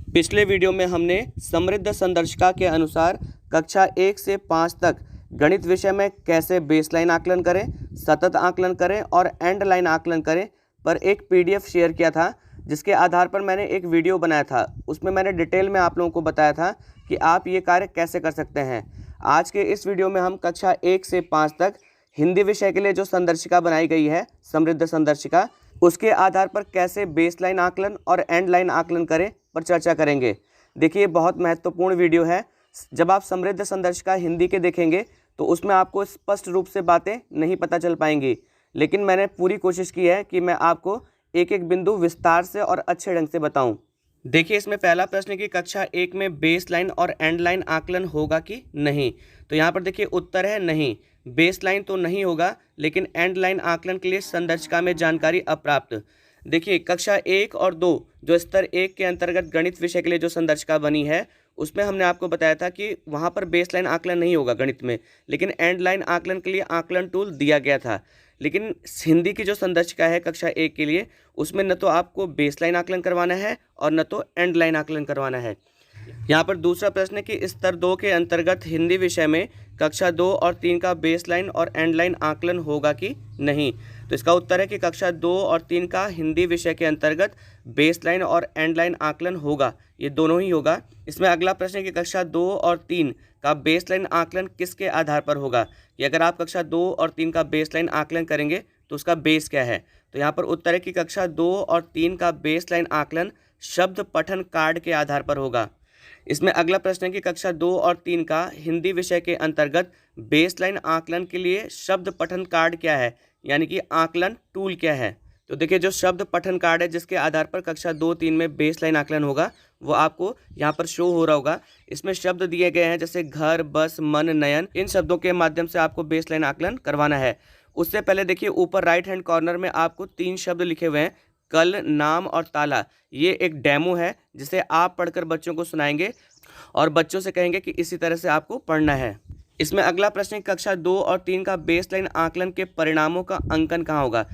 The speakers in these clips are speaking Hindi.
पिछले वीडियो में हमने समृद्ध संदर्शिका के अनुसार कक्षा 1 से 5 तक गणित विषय में कैसे बेसलाइन आकलन करें, सतत आकलन करें और एंड लाइन आकलन करें पर एक पीडीएफ शेयर किया था, जिसके आधार पर मैंने एक वीडियो बनाया था। उसमें मैंने डिटेल में आप लोगों को बताया था कि आप ये कार्य कैसे कर सकते हैं। आज के इस वीडियो में हम कक्षा 1 से 5 तक हिंदी विषय के लिए जो संदर्शिका बनाई गई है, समृद्ध संदर्शिका, उसके आधार पर कैसे बेसलाइन आकलन और एंड लाइन आकलन करें पर चर्चा करेंगे। देखिए, बहुत महत्वपूर्ण वीडियो है। जब आप समृद्ध संदर्शिका हिंदी के देखेंगे तो उसमें आपको स्पष्ट रूप से बातें नहीं पता चल पाएंगी, लेकिन मैंने पूरी कोशिश की है कि मैं आपको एक एक बिंदु विस्तार से और अच्छे ढंग से बताऊं। देखिए, इसमें पहला प्रश्न है कि कक्षा 1 में बेस लाइन और एंड लाइन आकलन होगा कि नहीं। तो यहाँ पर देखिए उत्तर है नहीं। बेस लाइन तो नहीं होगा, लेकिन एंड लाइन आकलन के लिए संदर्शिका में जानकारी अप्राप्त। देखिए, कक्षा 1 और 2 जो स्तर 1 के अंतर्गत गणित विषय के लिए जो संदर्शिका बनी है, उसमें हमने आपको बताया था कि वहाँ पर बेस लाइन आकलन नहीं होगा गणित में, लेकिन एंड लाइन आकलन के लिए आकलन टूल दिया गया था। लेकिन हिंदी की जो संदर्शिका है कक्षा 1 के लिए, उसमें न तो आपको बेस लाइन आकलन करवाना है और न तो एंड लाइन आकलन करवाना है। यहाँ पर दूसरा प्रश्न है कि स्तर 2 के अंतर्गत हिंदी विषय में कक्षा 2 और 3 का बेस लाइन और एंड लाइन आकलन होगा कि नहीं। तो इसका उत्तर है कि कक्षा 2 और 3 का हिंदी विषय के अंतर्गत बेस लाइन और एंड लाइन आकलन होगा, ये दोनों ही होगा। इसमें अगला प्रश्न है कि कक्षा 2 और 3 का बेस लाइन आकलन किसके आधार पर होगा, कि अगर आप कक्षा 2 और 3 का बेस लाइन आकलन करेंगे तो उसका बेस क्या है। तो यहाँ पर उत्तर है कि कक्षा 2 और 3 का बेस लाइन आकलन शब्द पठन कार्ड के आधार पर होगा। इसमें अगला प्रश्न है कि कक्षा 2 और 3 का हिंदी विषय के अंतर्गत बेसलाइन आकलन के लिए शब्द पठन कार्ड क्या है, यानी कि आकलन टूल क्या है। तो देखिए, जो शब्द पठन कार्ड है जिसके आधार पर कक्षा 2-3 में बेसलाइन आकलन होगा, वो आपको यहाँ पर शो हो रहा होगा। इसमें शब्द दिए गए हैं जैसे घर, बस, मन, नयन। इन शब्दों के माध्यम से आपको बेसलाइन आकलन करवाना है। उससे पहले देखिए, ऊपर राइट हैंड कॉर्नर में आपको 3 शब्द लिखे हुए हैं, कल, नाम और ताला। ये एक डेमो है जिसे आप पढ़कर बच्चों को सुनाएंगे और बच्चों से कहेंगे कि इसी तरह से आपको पढ़ना है। इसमें अगला प्रश्न है, कक्षा 2 और 3 का बेसलाइन आकलन के परिणामों का अंकन कहाँ होगा,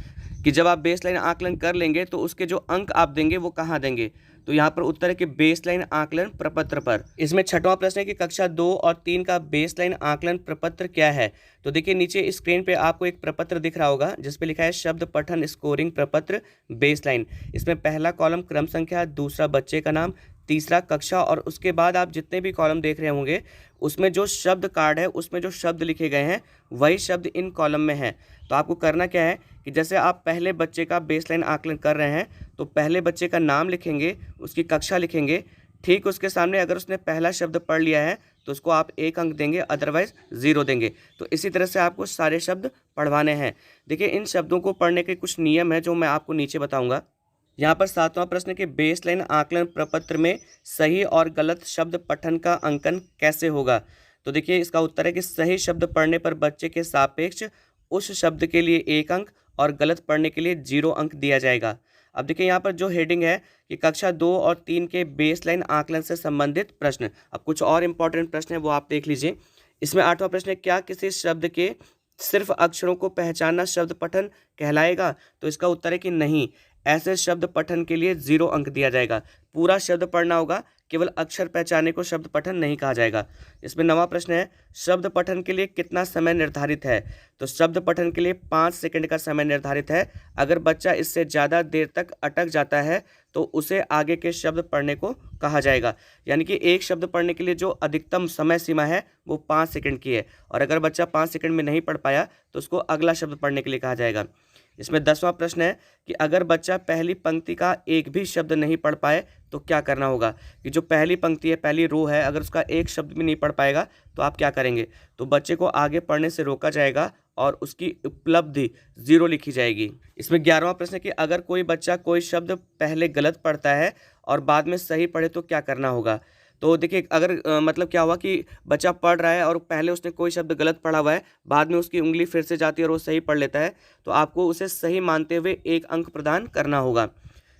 कि जब आप बेसलाइन आकलन कर लेंगे तो उसके जो अंक आप देंगे वो कहाँ देंगे। तो यहाँ पर उत्तर है कि बेसलाइन आकलन प्रपत्र पर। इसमें छठवां प्रश्न है कि कक्षा 2 और 3 का बेसलाइन आकलन प्रपत्र क्या है। तो देखिए, नीचे स्क्रीन पे आपको एक प्रपत्र दिख रहा होगा जिस पे लिखा है शब्द पठन स्कोरिंग प्रपत्र बेसलाइन। इसमें पहला कॉलम क्रम संख्या, दूसरा बच्चे का नाम, तीसरा कक्षा, और उसके बाद आप जितने भी कॉलम देख रहे होंगे उसमें जो शब्द कार्ड है उसमें जो शब्द लिखे गए हैं वही शब्द इन कॉलम में है। तो आपको करना क्या है कि जैसे आप पहले बच्चे का बेसलाइन आकलन कर रहे हैं तो पहले बच्चे का नाम लिखेंगे, उसकी कक्षा लिखेंगे, ठीक उसके सामने अगर उसने पहला शब्द पढ़ लिया है तो उसको आप 1 अंक देंगे, अदरवाइज 0 देंगे। तो इसी तरह से आपको सारे शब्द पढ़वाने हैं। देखिए, इन शब्दों को पढ़ने के कुछ नियम हैं जो मैं आपको नीचे बताऊँगा। यहाँ पर 7वां प्रश्न के बेसलाइन आकलन प्रपत्र में सही और गलत शब्द पठन का अंकन कैसे होगा। तो देखिए, इसका उत्तर है कि सही शब्द पढ़ने पर बच्चे के सापेक्ष उस शब्द के लिए 1 अंक और गलत पढ़ने के लिए 0 अंक दिया जाएगा। अब देखिए, यहाँ पर जो हेडिंग है कि कक्षा 2 और 3 के बेसलाइन आकलन से संबंधित प्रश्न। अब कुछ और इम्पॉर्टेंट प्रश्न है वो आप देख लीजिए। इसमें 8वां प्रश्न है, क्या किसी शब्द के सिर्फ अक्षरों को पहचानना शब्द पठन कहलाएगा। तो इसका उत्तर है कि नहीं, ऐसे शब्द पठन के लिए 0 अंक दिया जाएगा। पूरा शब्द पढ़ना होगा, केवल अक्षर पहचाने को शब्द पठन नहीं कहा जाएगा। इसमें 9वां प्रश्न है, शब्द पठन के लिए कितना समय निर्धारित है। तो शब्द पठन के लिए 5 सेकंड का समय निर्धारित है। अगर बच्चा इससे ज़्यादा देर तक अटक जाता है तो उसे आगे के शब्द पढ़ने को कहा जाएगा। यानी कि एक शब्द पढ़ने के लिए जो अधिकतम समय सीमा है वो 5 सेकंड की है, और अगर बच्चा 5 सेकंड में नहीं पढ़ पाया तो उसको अगला शब्द पढ़ने के लिए कहा जाएगा। इसमें 10वां प्रश्न है कि अगर बच्चा पहली पंक्ति का एक भी शब्द नहीं पढ़ पाए तो क्या करना होगा, कि जो पहली पंक्ति है, पहली रो है, अगर उसका एक शब्द भी नहीं पढ़ पाएगा तो आप क्या करेंगे। तो बच्चे को आगे पढ़ने से रोका जाएगा और उसकी उपलब्धि 0 लिखी जाएगी। इसमें 11वां प्रश्न है कि अगर कोई बच्चा कोई शब्द पहले गलत पढ़ता है और बाद में सही पढ़े तो क्या करना होगा। तो देखिए, अगर मतलब क्या हुआ कि बच्चा पढ़ रहा है और पहले उसने कोई शब्द गलत पढ़ा हुआ है, बाद में उसकी उंगली फिर से जाती है और वो सही पढ़ लेता है, तो आपको उसे सही मानते हुए 1 अंक प्रदान करना होगा।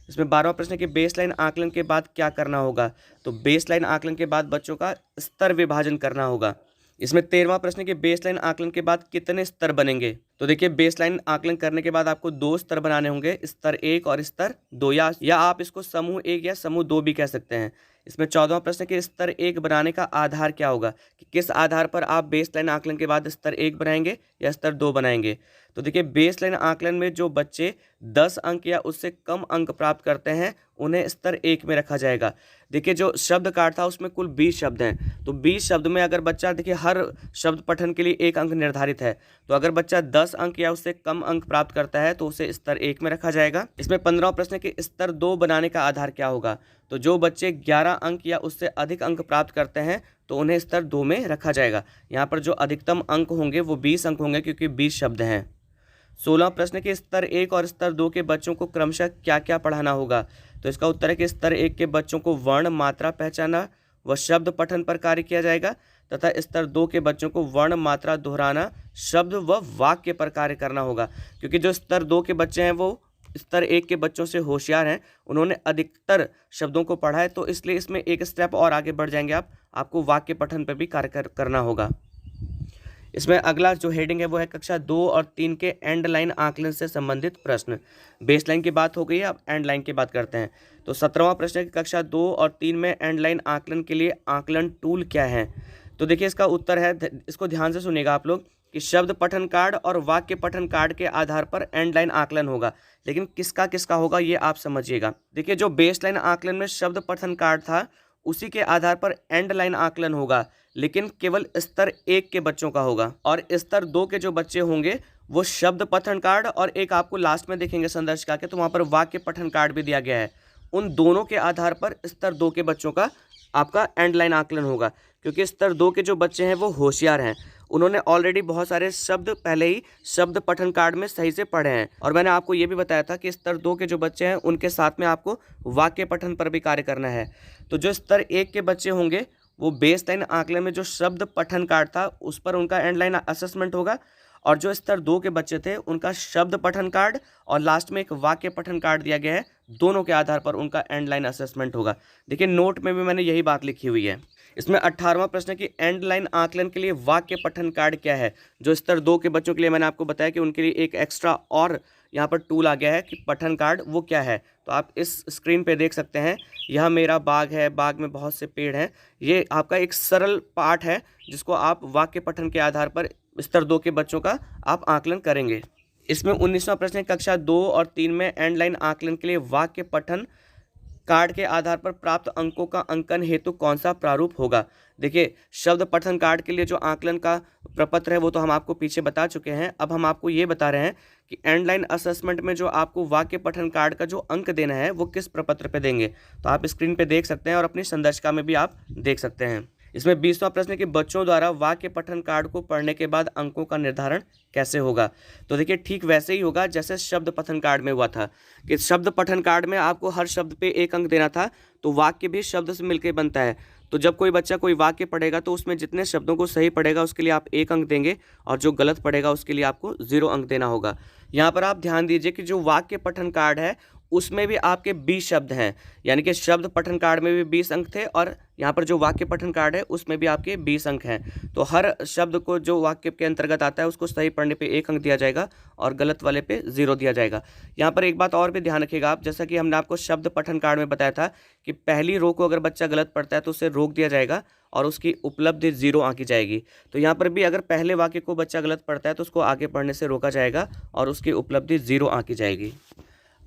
इसमें 12वां प्रश्न है कि बेसलाइन आकलन के बाद क्या करना होगा। तो बेसलाइन आकलन के बाद बच्चों का स्तर विभाजन करना होगा। इसमें 13वां प्रश्न है कि बेसलाइन आकलन के बाद कितने स्तर बनेंगे। तो देखिए, बेसलाइन आकलन करने के बाद आपको 2 स्तर बनाने होंगे, स्तर 1 और स्तर 2, या आप इसको समूह 1 या समूह 2 भी कह सकते हैं। इसमें 14वां प्रश्न है कि स्तर 1 बनाने का आधार क्या होगा, कि किस आधार पर आप बेसलाइन आकलन के बाद स्तर 1 बनाएंगे या स्तर 2 बनाएंगे। तो देखिए बेसलाइन आकलन में जो बच्चे 10 अंक या उससे कम अंक प्राप्त करते हैं उन्हें स्तर 1 में रखा जाएगा। देखिए जो शब्द कार्ड था उसमें कुल 20 शब्द हैं, तो 20 शब्द में अगर बच्चा, देखिए हर शब्द पठन के लिए 1 अंक निर्धारित है, तो अगर बच्चा 10 अंक या उससे कम अंक प्राप्त करता है तो उसे स्तर 1 में रखा जाएगा। इसमें 15वां प्रश्न है कि स्तर 2 बनाने का आधार क्या होगा। तो जो बच्चे 11 अंक या उससे अधिक अंक प्राप्त करते हैं तो उन्हें स्तर 2 में रखा जाएगा। यहाँ पर जो अधिकतम अंक होंगे वो 20 अंक होंगे क्योंकि 20 शब्द हैं। 16वां प्रश्न कि स्तर 1 और स्तर 2 के बच्चों को क्रमशः क्या क्या पढ़ाना होगा। तो इसका उत्तर है कि स्तर 1 के बच्चों को वर्ण मात्रा पहचाना व शब्द पठन पर कार्य किया जाएगा, तथा स्तर 2 के बच्चों को वर्ण मात्रा दोहराना, शब्द व वाक्य पर कार्य करना होगा। क्योंकि जो स्तर 2 के बच्चे हैं वो स्तर 1 के बच्चों से होशियार हैं, उन्होंने अधिकतर शब्दों को पढ़ा है, तो इसलिए इसमें एक स्टेप और आगे बढ़ जाएंगे आपको वाक्य पठन पर भी कार्य करना होगा। इसमें अगला जो हेडिंग है वो है कक्षा 2 और 3 के एंड लाइन आकलन से संबंधित प्रश्न। बेस लाइन की बात हो गई है, अब एंड लाइन की बात करते हैं। तो 17वां प्रश्न है कि कक्षा 2 और 3 में एंड लाइन आकलन के लिए आकलन टूल क्या है। तो देखिए इसका उत्तर है, इसको ध्यान से सुनिएगा आप लोग, कि शब्द पठन कार्ड और वाक्य पठन कार्ड के आधार पर एंड लाइन आकलन होगा, लेकिन किसका किसका होगा ये आप समझिएगा। देखिए जो बेस लाइन आकलन में शब्द पठन कार्ड था उसी के आधार पर एंड लाइन आकलन होगा, लेकिन केवल स्तर 1 के बच्चों का होगा, और स्तर 2 के जो बच्चे होंगे वो शब्द पठन कार्ड और एक आपको लास्ट में देखेंगे संदर्शिका के, तो वहाँ पर वाक्य पठन कार्ड भी दिया गया है। उन दोनों के आधार पर स्तर 2 के बच्चों का आपका एंड लाइन आकलन होगा, क्योंकि स्तर 2 के जो बच्चे हैं वो होशियार हैं, उन्होंने ऑलरेडी बहुत सारे शब्द पहले ही शब्द पठन कार्ड में सही से पढ़े हैं। और मैंने आपको ये भी बताया था कि स्तर 2 के जो बच्चे हैं उनके साथ में आपको वाक्य पठन पर भी कार्य करना है। तो जो स्तर 1 के बच्चे होंगे वो बेस लाइन आकलन में जो शब्द पठन कार्ड था उस पर उनका एंड लाइन असेसमेंट होगा, और जो स्तर 2 के बच्चे थे उनका शब्द पठन कार्ड और लास्ट में एक वाक्य पठन कार्ड दिया गया है, दोनों के आधार पर उनका एंड लाइन असेसमेंट होगा। देखिए नोट में भी मैंने यही बात लिखी हुई है। इसमें 18वां प्रश्न है कि एंड लाइन आकलन के लिए वाक्य पठन कार्ड क्या है। जो स्तर 2 के बच्चों के लिए मैंने आपको बताया कि उनके लिए एक एक्स्ट्रा और यहाँ पर टूल आ गया है कि पठन कार्ड वो क्या है। तो आप इस स्क्रीन पे देख सकते हैं, यह मेरा बाग है, बाग में बहुत से पेड़ हैं। ये आपका एक सरल पाठ है जिसको आप वाक्य पठन के आधार पर स्तर 2 के बच्चों का आप आकलन करेंगे। इसमें 19वां प्रश्न है कक्षा 2 और 3 में एंड लाइन आकलन के लिए वाक्य पठन कार्ड के आधार पर प्राप्त अंकों का अंकन हेतु कौन सा प्रारूप होगा। देखिए शब्द पठन कार्ड के लिए जो आकलन का प्रपत्र है वो तो हम आपको पीछे बता चुके हैं। अब हम आपको ये बता रहे हैं कि एंड लाइन असेसमेंट में जो आपको वाक्य पठन कार्ड का जो अंक देना है वो किस प्रपत्र पे देंगे। तो आप स्क्रीन पे देख सकते हैं और अपनी संदर्शिका में भी आप देख सकते हैं। इसमें 20वां प्रश्न है कि बच्चों द्वारा वाक्य पठन कार्ड को पढ़ने के बाद अंकों का निर्धारण कैसे होगा। तो देखिए ठीक वैसे ही होगा जैसे शब्द पठन कार्ड में हुआ था, कि शब्द पठन कार्ड में आपको हर शब्द पे 1 अंक देना था, तो वाक्य भी शब्द से मिलकर बनता है। तो जब कोई बच्चा कोई वाक्य पढ़ेगा तो उसमें जितने शब्दों को सही पढ़ेगा उसके लिए आप 1 अंक देंगे, और जो गलत पढ़ेगा उसके लिए आपको 0 अंक देना होगा। यहाँ पर आप ध्यान दीजिए कि जो वाक्य पठन कार्ड है उसमें भी आपके 20 शब्द हैं, यानी कि शब्द पठन कार्ड में भी 20 अंक थे और यहाँ पर जो वाक्य पठन कार्ड है उसमें भी आपके 20 अंक हैं। तो हर शब्द को जो वाक्य के अंतर्गत आता है उसको सही पढ़ने पे 1 अंक दिया जाएगा और गलत वाले पे 0 दिया जाएगा। यहाँ पर एक बात और भी ध्यान रखिएगा आप, जैसा कि हमने आपको शब्द पठन कार्ड में बताया था कि पहली रो को अगर बच्चा गलत पढ़ता है तो उसे रोक दिया जाएगा और उसकी उपलब्धि 0 आंकी जाएगी। तो यहाँ पर भी अगर पहले वाक्य को बच्चा गलत पढ़ता है तो उसको आगे पढ़ने से रोका जाएगा और उसकी उपलब्धि 0 आंकी जाएगी।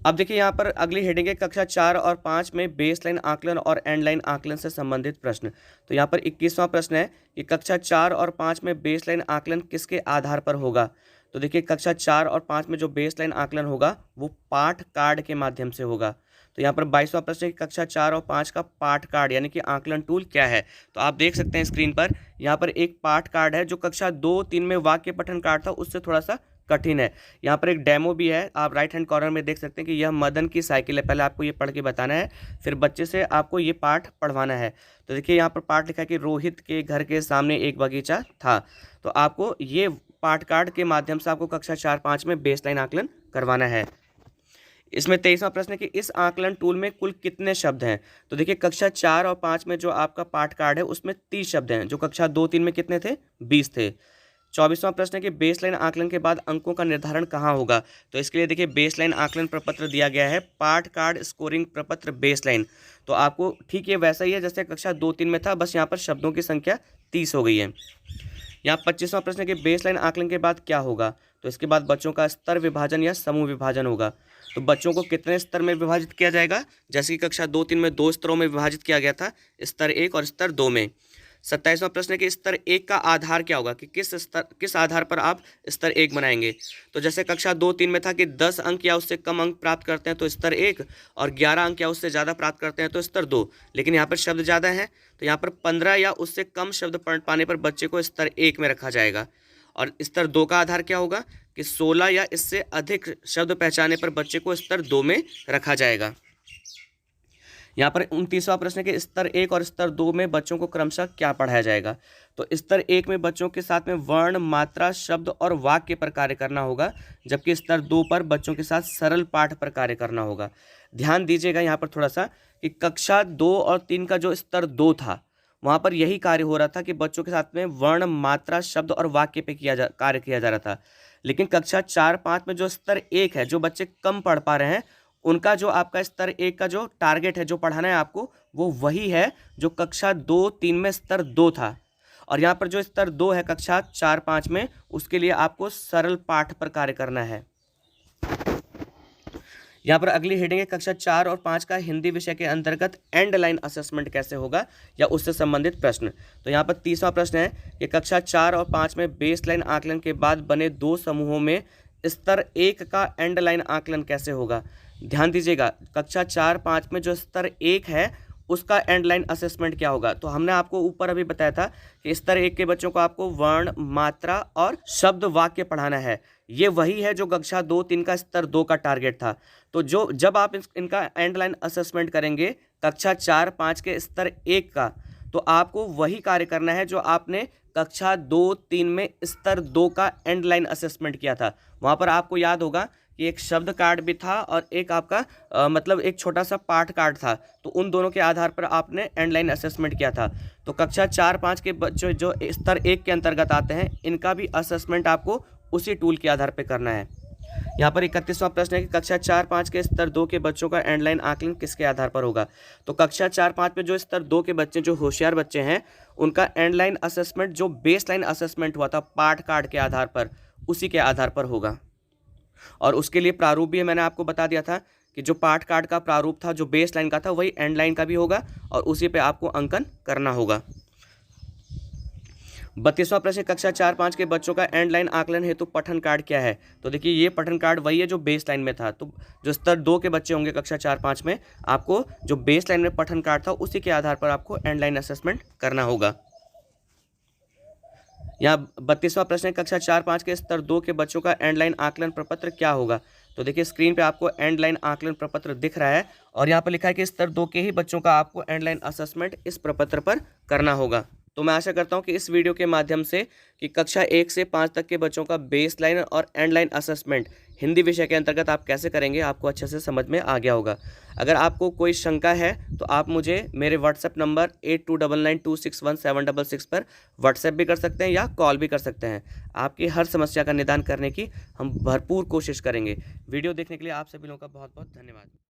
अब देखिए यहाँ पर अगली हेडिंग है कक्षा 4 और 5 में बेस लाइन आकलन और एंड लाइन आकलन से संबंधित प्रश्न। तो यहाँ पर 21वां प्रश्न है कि कक्षा 4 और 5 में बेस लाइन आकलन किसके आधार पर होगा। तो देखिए कक्षा 4 और 5 में जो बेस लाइन आकलन होगा वो पाठ कार्ड के माध्यम से होगा। तो यहाँ पर 22वां प्रश्न है कि कक्षा 4 और 5 का पाठ कार्ड यानी कि आकलन टूल क्या है। तो आप देख सकते हैं स्क्रीन पर, यहाँ पर एक पाठ कार्ड है जो कक्षा 2-3 में वाक्य पठन कार्ड था उससे थोड़ा सा कठिन है। यहाँ पर एक डेमो भी है, आप राइट हैंड कॉर्नर में देख सकते हैं कि यह मदन की साइकिल है। पहले आपको ये पढ़ के बताना है, फिर बच्चे से आपको ये पाठ पढ़वाना है। तो देखिए यहाँ पर पाठ लिखा है कि रोहित के घर के सामने एक बगीचा था। तो आपको ये पाठ कार्ड के माध्यम से आपको कक्षा 4-5 में बेस लाइन आकलन करवाना है। इसमें 23वां प्रश्न है कि इस आकलन टूल में कुल कितने शब्द हैं। तो देखिए कक्षा 4 और 5 में जो आपका पाठ कार्ड है उसमें 30 शब्द हैं, जो कक्षा 2-3 में कितने थे, 20 थे। 24वां प्रश्न है कि बेसलाइन आकलन के बाद अंकों का निर्धारण कहाँ होगा। तो इसके लिए देखिए बेसलाइन आकलन प्रपत्र दिया गया है, पाठ कार्ड स्कोरिंग प्रपत्र बेसलाइन। तो आपको ठीक ये वैसा ही है जैसे कक्षा 2-3 में था, बस यहाँ पर शब्दों की संख्या 30 हो गई है। यहाँ 25वां प्रश्न है कि बेसलाइन आकलन के बाद क्या होगा। तो इसके बाद बच्चों का स्तर विभाजन या समूह विभाजन होगा। तो बच्चों को कितने स्तर में विभाजित किया जाएगा, जैसे कि कक्षा 2-3 में 2 स्तरों में विभाजित किया गया था, स्तर 1 और स्तर 2 में। 27वां प्रश्न है कि स्तर 1 का आधार क्या होगा, कि किस आधार पर आप स्तर 1 बनाएंगे। तो जैसे कक्षा 2-3 में था कि 10 अंक या उससे कम अंक प्राप्त करते हैं तो स्तर 1, और 11 अंक या उससे ज़्यादा प्राप्त करते हैं तो स्तर 2। लेकिन यहाँ पर शब्द ज़्यादा हैं तो यहाँ पर 15 या उससे कम शब्द पढ़ पाने पर बच्चे को स्तर 1 में रखा जाएगा। और स्तर 2 का आधार क्या होगा कि 16 या इससे अधिक शब्द पहचाने पर बच्चे को स्तर 2 में रखा जाएगा। यहाँ पर 29वां प्रश्न है कि स्तर 1 और स्तर 2 में बच्चों को क्रमशः क्या पढ़ाया जाएगा। तो स्तर 1 में बच्चों के साथ में वर्ण, मात्रा, शब्द और वाक्य पर कार्य करना होगा, जबकि स्तर 2 पर बच्चों के साथ सरल पाठ पर कार्य करना होगा। ध्यान दीजिएगा यहाँ पर थोड़ा सा कि कक्षा 2 और 3 का जो स्तर 2 था वहाँ पर यही कार्य हो रहा था कि बच्चों के साथ में वर्ण, मात्रा, शब्द और वाक्य पे कार्य किया जा रहा था। लेकिन कक्षा 4-5 में जो स्तर 1 है, जो बच्चे कम पढ़ पा रहे हैं, उनका जो आपका स्तर 1 का जो टारगेट है, जो पढ़ाना है आपको, वो वही है जो कक्षा 2-3 में स्तर 2 था। और यहाँ पर जो स्तर 2 है कक्षा 4-5 में, उसके लिए आपको सरल पाठ पर कार्य करना है। यहाँ पर अगली हेडिंग है कक्षा 4 और 5 का हिंदी विषय के अंतर्गत एंड लाइन असेसमेंट कैसे होगा या उससे संबंधित प्रश्न। तो यहाँ पर 30वां प्रश्न है कि कक्षा 4 और 5 में बेस लाइन आकलन के बाद बने 2 समूहों में स्तर 1 का एंड लाइन आकलन कैसे होगा। ध्यान दीजिएगा, कक्षा 4-5 में जो स्तर 1 है उसका एंड लाइन असेसमेंट क्या होगा। तो हमने आपको ऊपर अभी बताया था कि स्तर 1 के बच्चों को आपको वर्ण, मात्रा और शब्द, वाक्य पढ़ाना है। ये वही है जो कक्षा 2-3 का स्तर 2 का टारगेट था। तो जब आप इनका एंड लाइन असेसमेंट करेंगे कक्षा 4-5 के स्तर 1 का, तो आपको वही कार्य करना है जो आपने कक्षा 2-3 में स्तर 2 का एंड लाइन असेसमेंट किया था। वहाँ पर आपको याद होगा कि एक शब्द कार्ड भी था और एक आपका मतलब एक छोटा सा पाठ कार्ड था। तो उन दोनों के आधार पर आपने एंड लाइन असेसमेंट किया था। तो कक्षा 4-5 के बच्चों जो स्तर 1 के अंतर्गत आते हैं, इनका भी असेसमेंट आपको उसी टूल के आधार पर करना है। यहाँ पर 31वां प्रश्न है कि कक्षा 4-5 के स्तर 2 के बच्चों का एंड लाइन आकलन किसके आधार पर होगा। तो कक्षा 4-5 में जो स्तर 2 के बच्चे, जो होशियार बच्चे हैं, उनका एंड लाइन असेसमेंट जो बेस लाइन असेसमेंट हुआ था पाठ कार्ड के आधार पर, उसी के आधार पर होगा। और उसके लिए प्रारूप भी मैंने आपको बता दिया था कि जो पाठ कार्ड का प्रारूप था, जो बेस लाइन का था, वही एंड लाइन का भी होगा और उसी पे आपको अंकन करना होगा। 32वां प्रश्न, कक्षा 4-5 के बच्चों का एंड लाइन आकलन हेतु पठन कार्ड क्या है। तो देखिए ये पठन कार्ड वही है जो बेस लाइन में था। तो जो स्तर 2 के बच्चे होंगे कक्षा 4-5 में, आपको जो बेस लाइन में पठन कार्ड था उसी के आधार पर आपको एंड लाइन असेसमेंट करना होगा। यहाँ 32वां प्रश्न है, कक्षा 4-5 के स्तर 2 के बच्चों का एंड लाइन आकलन प्रपत्र क्या होगा। तो देखिए स्क्रीन पे आपको एंड लाइन आकलन प्रपत्र दिख रहा है और यहाँ पर लिखा है कि स्तर 2 के ही बच्चों का आपको एंड लाइन असेसमेंट इस प्रपत्र पर करना होगा। तो मैं आशा करता हूँ कि इस वीडियो के माध्यम से कि कक्षा 1 से 5 तक के बच्चों का बेस लाइन और एंड लाइन असेसमेंट हिंदी विषय के अंतर्गत आप कैसे करेंगे, आपको अच्छे से समझ में आ गया होगा। अगर आपको कोई शंका है तो आप मुझे मेरे व्हाट्सएप नंबर 8299261766 पर व्हाट्सएप भी कर सकते हैं या कॉल भी कर सकते हैं। आपकी हर समस्या का निदान करने की हम भरपूर कोशिश करेंगे। वीडियो देखने के लिए आप सभी लोगों का बहुत बहुत धन्यवाद।